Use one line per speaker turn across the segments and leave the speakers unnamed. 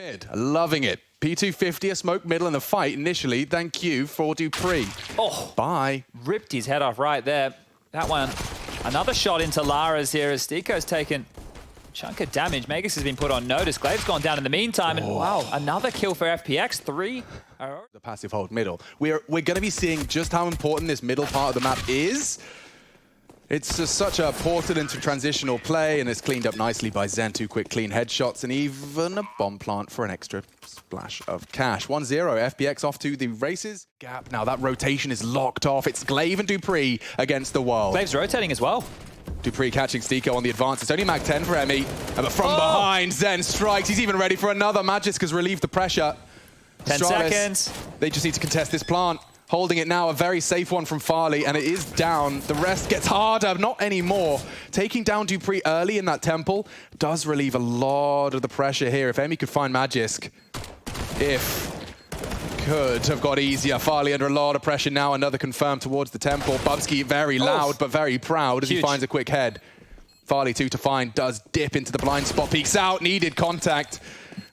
Mid, loving it. P250, a smoke middle in the fight initially. Thank you for Dupree.
Oh,
bye.
Ripped his head off right there. That one, another shot into Lara's here as Stiko's taken a chunk of damage. Magus has been put on notice. Glaive's gone down in the meantime. And wow, another kill for FPX. 3.
The passive hold middle. We're going to be seeing just how important this middle part of the map is. It's just such a portal into transitional play, and it's cleaned up nicely by Zen. 2 quick clean headshots, and even a bomb plant for an extra splash of cash. 1-0, FPX off to the races. Gap, now that rotation is locked off. It's Glaive and Dupree against the world.
Glaive's rotating as well.
Dupree catching Stiko on the advance. It's only Mag 10 for Emmy, but from behind, Zen strikes. He's even ready for another. Magisk has relieved the pressure.
10
Astralis,
seconds.
They just need to contest this plant. Holding it now, a very safe one from Farley, and it is down. The rest gets harder, not anymore. Taking down Dupree early in that temple does relieve a lot of the pressure here. If Emmy could find Magisk, could have got easier. Farley under a lot of pressure now, another confirmed towards the temple. Bubsky very loud, but very proud as he finds a quick head. Farley 2 to find, does dip into the blind spot, peeks out, needed contact.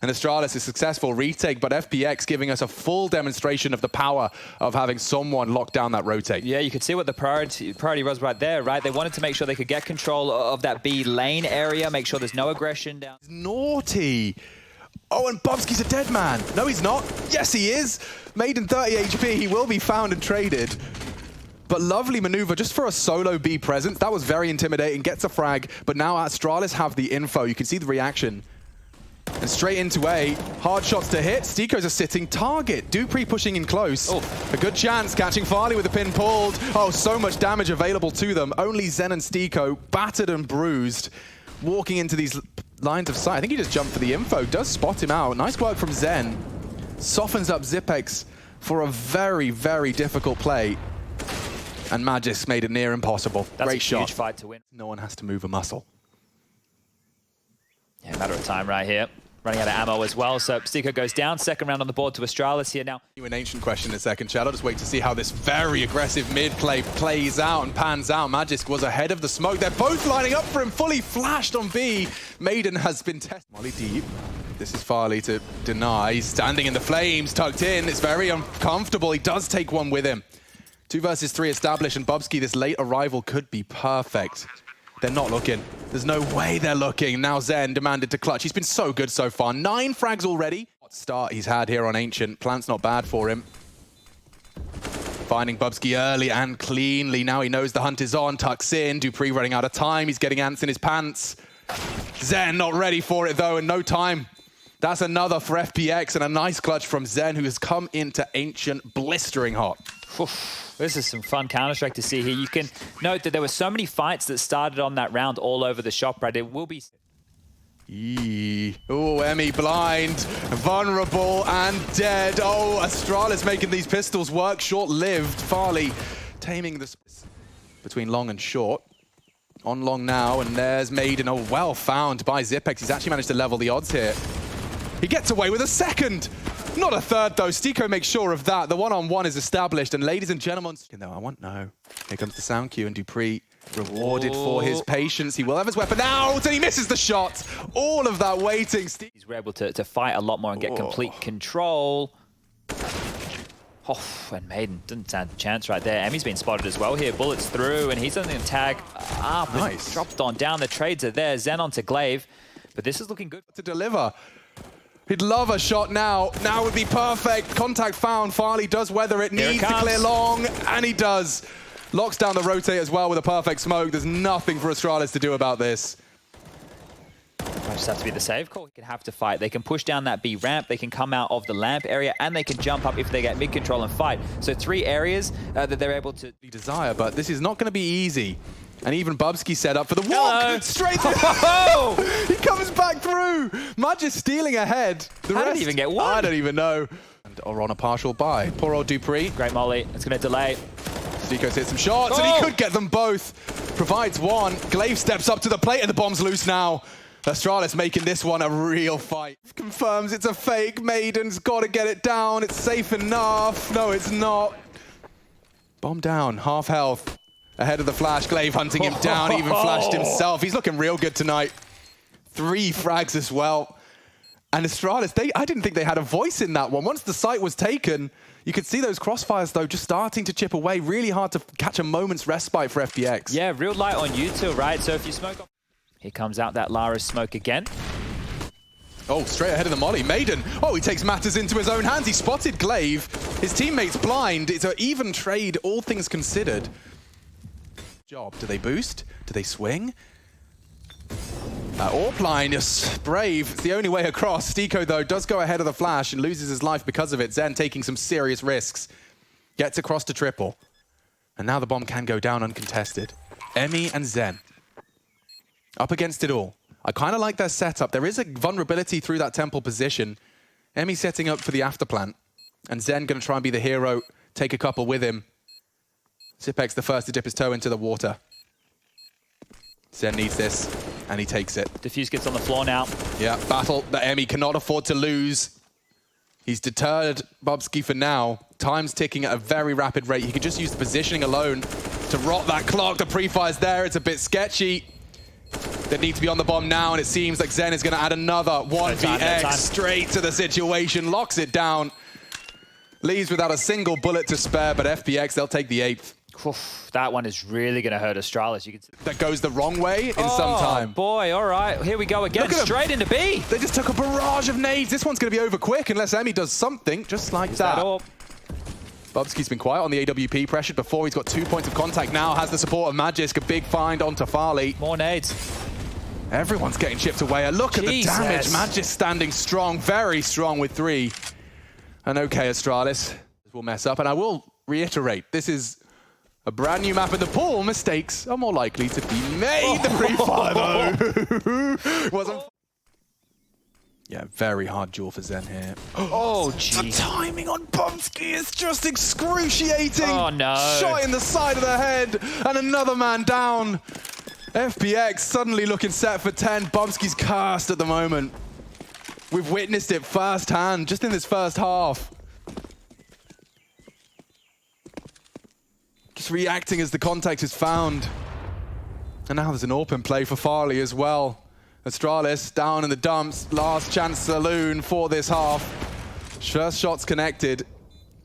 And Astralis is successful retake, but FPX giving us a full demonstration of the power of having someone lock down that rotate.
Yeah, you could see what the priority was right there, right? They wanted to make sure they could get control of that B lane area, make sure there's no aggression down.
Naughty. Oh, and Bubsky's a dead man. No, he's not. Yes, he is. Maiden 30 HP. He will be found and traded. But lovely maneuver just for a solo B presence. That was very intimidating. Gets a frag. But now Astralis have the info. You can see the reaction. And straight into A. Hard shots to hit. Stiko's a sitting target. Dupree pushing in close. Oh. A good chance. Catching Farley with the pin pulled. Oh, so much damage available to them. Only Zen and Stiko battered and bruised. Walking into these lines of sight. I think he just jumped for the info. Does spot him out. Nice work from Zen. Softens up Zipex for a very, very difficult play. And Magisk made it near impossible.
That's
Great
a
shot.
Huge fight to win.
No one has to move a muscle.
Yeah, matter of time right here. Running out of ammo as well, so Stiko goes down. Second round on the board to Astralis here now.
An ancient question in a second, Chad. I'll just wait to see how this very aggressive mid play plays out and pans out. Magisk was ahead of the smoke. They're both lining up for him, fully flashed on B. Maiden has been tested. Molly deep. This is Farley to deny. He's standing in the flames, tucked in. It's very uncomfortable. He does take one with him. 2 versus 3 established, and Bubsky, this late arrival could be perfect. They're not looking. There's no way they're looking. Now Zen demanded to clutch. He's been so good so far. 9 frags already. What start he's had here on Ancient. Plant's not bad for him. Finding Bubsky early and cleanly. Now he knows the hunt is on. Tucks in. Dupree running out of time. He's getting ants in his pants. Zen not ready for it though, and no time. That's another for FPX, and a nice clutch from Zen, who has come into Ancient blistering hot.
Oof. This is some fun Counter-Strike to see here. You can note that there were so many fights that started on that round all over the shop, right? It will be...
Oh, Emmy blind, vulnerable and dead. Oh, Astralis making these pistols work. Short-lived. Farley taming the between long and short. On long now, and there's Maiden. Oh, well found by Zipex. He's actually managed to level the odds here. He gets away with a second. Not a third, though. Stiko makes sure of that. The one-on-one is established. And ladies and gentlemen, I want no. Here comes the sound cue, and Dupree rewarded for his patience. He will have his weapon out, and he misses the shot. All of that waiting.
He's able to fight a lot more and get complete control. Oh, and Maiden didn't stand a chance right there. Emmy's been spotted as well here. Bullets through, and he's on the tag up.
Nice.
Dropped on down. The trades are there. Zen onto Glaive. But this is looking good.
To deliver. He'd love a shot now. Now would be perfect. Contact found. Farley does weather it. Needs to clear long, and he does. Locks down the rotate as well with a perfect smoke. There's nothing for Astralis to do about this.
Might just have to be the save call. They can have to fight. They can push down that B ramp. They can come out of the lamp area, and they can jump up if they get mid control and fight. So 3 areas that they're able to
desire, but this is not going to be easy. And even Bubsky set up for the walk.
Hello.
Straight through. He comes back through. Magisk stealing ahead.
How did he even get one?
I don't even know. Or on a partial buy. Poor old Dupree.
Great molly. It's going to delay.
Stiko's hit some shots, and he could get them both. Provides one. Glaive steps up to the plate, and the bomb's loose now. Astralis making this one a real fight. Confirms it's a fake. Maiden's got to get it down. It's safe enough. No, it's not. Bomb down. Half health. Ahead of the flash. Glaive hunting him down. Even flashed himself. He's looking real good tonight. 3 frags as well. And Astralis, I didn't think they had a voice in that one. Once the site was taken, you could see those crossfires, though, just starting to chip away. Really hard to catch a moment's respite for FPX.
Yeah, real light on you too, right? So if you smoke... Here comes out that Lara's smoke again.
Oh, straight ahead of the molly. Maiden. Oh, he takes matters into his own hands. He spotted Glaive. His teammate's blind. It's an even trade, all things considered. Job. Do they boost? Do they swing? Orpline is brave. It's the only way across. Stiko, though, does go ahead of the flash and loses his life because of it. Zen taking some serious risks. Gets across to triple. And now the bomb can go down uncontested. Emmy and Zen. Up against it all. I kind of like their setup. There is a vulnerability through that temple position. Emmy setting up for the afterplant. And Zen going to try and be the hero. Take a couple with him. Zipex the first to dip his toe into the water. Zen needs this, and he takes it.
Diffuse gets on the floor now.
Yeah, battle that Emmy cannot afford to lose. He's deterred Bubsky for now. Time's ticking at a very rapid rate. He could just use the positioning alone to rot that clock. The pre-fire's there. It's a bit sketchy. They need to be on the bomb now, and it seems like Zen is going to add another 1vx straight to the situation. Locks it down. Leaves without a single bullet to spare, but FPX, they'll take the 8th.
Oof, that one is really going to hurt Astralis. You can see.
That goes the wrong way in some time.
Boy, all right. Here we go again. Straight into B.
They just took a barrage of nades. This one's going to be over quick unless Emmy does something just like that. Bubsky's been quiet on the AWP, pressured before. He's got 2 points of contact now. Has the support of Magisk. A big find onto Farley.
More nades.
Everyone's getting chipped away. Look at the damage. Magisk standing strong, very strong with 3. And okay, Astralis will mess up. And I will reiterate, this is a brand new map in the pool. Mistakes are more likely to be made. The pre-fire, though. Wasn't. Yeah, very hard duel for Zen here.
Oh, jeez.
The timing on Bumsky is just excruciating.
Oh, no.
Shot in the side of the head, and another man down. FPX suddenly looking set for 10. Bumsky's cast at the moment. We've witnessed it firsthand, just in this first half. Just reacting as the contact is found. And now there's an open play for Farley as well. Astralis down in the dumps. Last chance saloon for this half. First shots connected.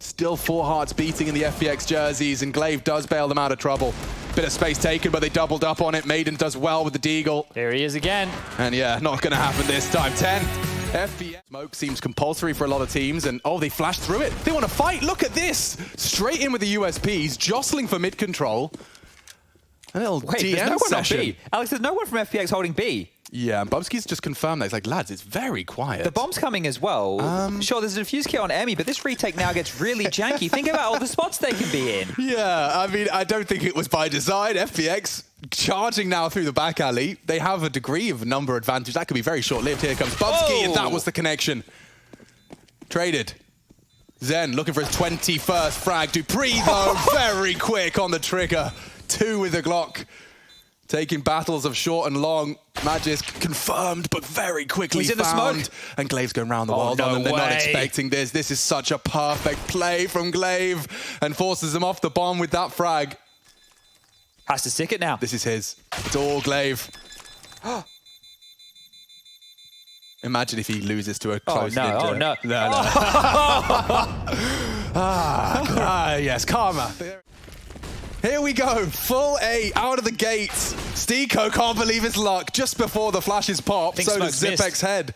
Still 4 hearts beating in the FPX jerseys, and Glaive does bail them out of trouble. Bit of space taken, but they doubled up on it. Maiden does well with the deagle.
There he is again.
And yeah, not going to happen this time. 10. FPX smoke seems compulsory for a lot of teams, and oh, they flashed through it. They want to fight. Look at this. Straight in with the USPs, jostling for mid control. A little DM
there's no one
session.
on B. Alex, there's no one from FPX holding B.
Yeah, and Bubsky's just confirmed that. He's like, lads, it's very quiet.
The bomb's coming as well. Sure, there's a defuse kit on Emmy, but this retake now gets really janky. Think about all the spots they can be in.
Yeah, I mean, I don't think it was by design. FPX charging now through the back alley. They have a degree of number advantage. That could be very short-lived. Here comes Bubsky, and that was the connection. Traded. Zen looking for his 21st frag. Dupree, though, very quick on the trigger. 2 with the Glock. Taking battles of short and long. Magisk confirmed, but very quickly
He's in the
found.
smoke.
And Glaive's going around the world on them. They're not expecting this. This is such a perfect play from Glaive, and forces them off the bomb with that frag.
Has to stick it now.
This is his. It's all Glaive. Imagine if he loses to a close ninja.
Oh, no.
No. Yes, karma. Here we go, full 8 out of the gates. Stiko can't believe his luck just before the flashes pop. So does Zipex's head.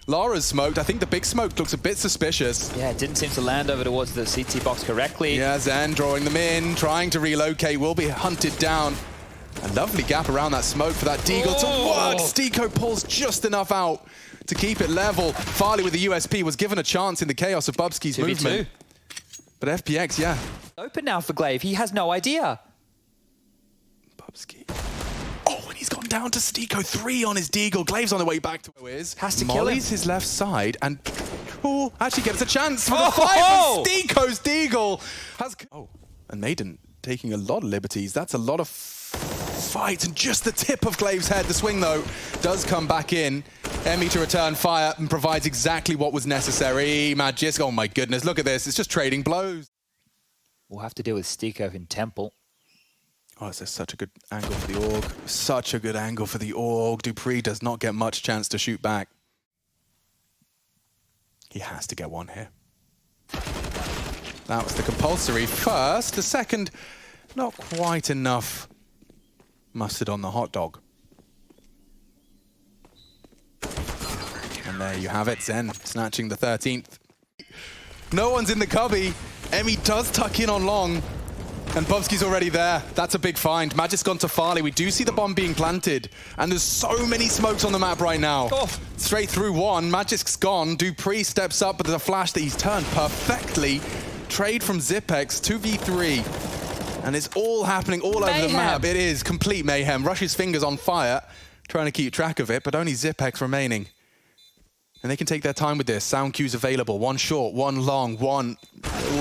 Lara's smoked. I think the big smoke looks a bit suspicious.
Yeah, it didn't seem to land over towards the CT box correctly.
Yeah, Zen drawing them in, trying to relocate, will be hunted down. A lovely gap around that smoke for that deagle to work. Stiko pulls just enough out to keep it level. Farley with the USP was given a chance in the chaos of Bubsky's movement. But FPX, yeah.
Open now for Glaive. He has no idea.
Bubsky. Oh, and he's gone down to Stiko. 3 on his deagle. Glaive's on the way back to where he is.
Has to kill him.
Molly's his left side, and actually gets a chance for the fight. Stiko's deagle has. Oh, and Maiden taking a lot of liberties. That's a lot of fight, and just the tip of Glaive's head. The swing, though, does come back in. Emmy to return fire and provides exactly what was necessary. Magisk, oh my goodness, look at this. It's just trading blows.
We'll have to deal with Stiko in Temple.
Oh, this is such a good angle for the Org. Such a good angle for the Org. Dupree does not get much chance to shoot back. He has to get one here. That was the compulsory first. The second, not quite enough mustard on the hot dog. And there you have it, Zen snatching the 13th. No one's in the cubby. Emmy does tuck in on long. And Bubsky's already there. That's a big find. Magic's gone to Farley. We do see the bomb being planted. And there's so many smokes on the map right now. Oh. Straight through one. Magic's gone. Dupree steps up, but there's a flash that he's turned perfectly. Trade from Zipex, 2v3. And it's all happening all over the map. It is complete mayhem. Rush's fingers on fire, trying to keep track of it, but only Zipex remaining. And they can take their time with this. Sound cues available. One short, one long, one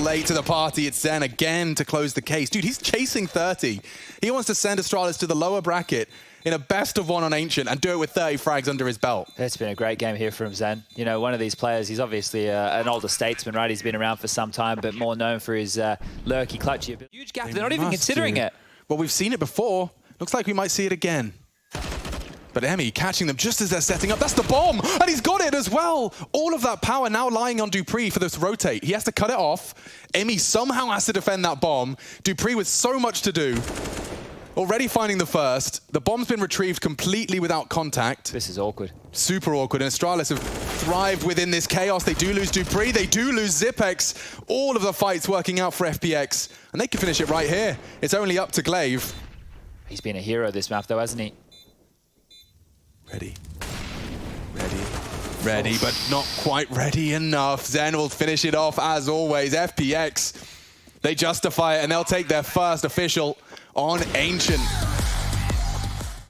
late to the party. It's Zen again to close the case. Dude, he's chasing 30. He wants to send Astralis to the lower bracket in a best of one on Ancient and do it with 30 frags under his belt.
It's been a great game here from Zen. You know, one of these players, he's obviously an older statesman, right? He's been around for some time, but more known for his lurky, clutchy. Huge gap. They're not even considering it.
Well, we've seen it before. Looks like we might see it again. But Emmy catching them just as they're setting up. That's the bomb! And he's got it as well! All of that power now lying on Dupree for this rotate. He has to cut it off. Emmy somehow has to defend that bomb. Dupree with so much to do. Already finding the first. The bomb's been retrieved completely without contact.
This is awkward.
Super awkward. And Astralis have thrived within this chaos. They do lose Dupree. They do lose Zipex. All of the fights working out for FPX. And they can finish it right here. It's only up to Glaive.
He's been a hero this map though, hasn't he?
Ready, but not quite ready enough. Zen will finish it off as always. FPX, they justify it and they'll take their first official on Ancient.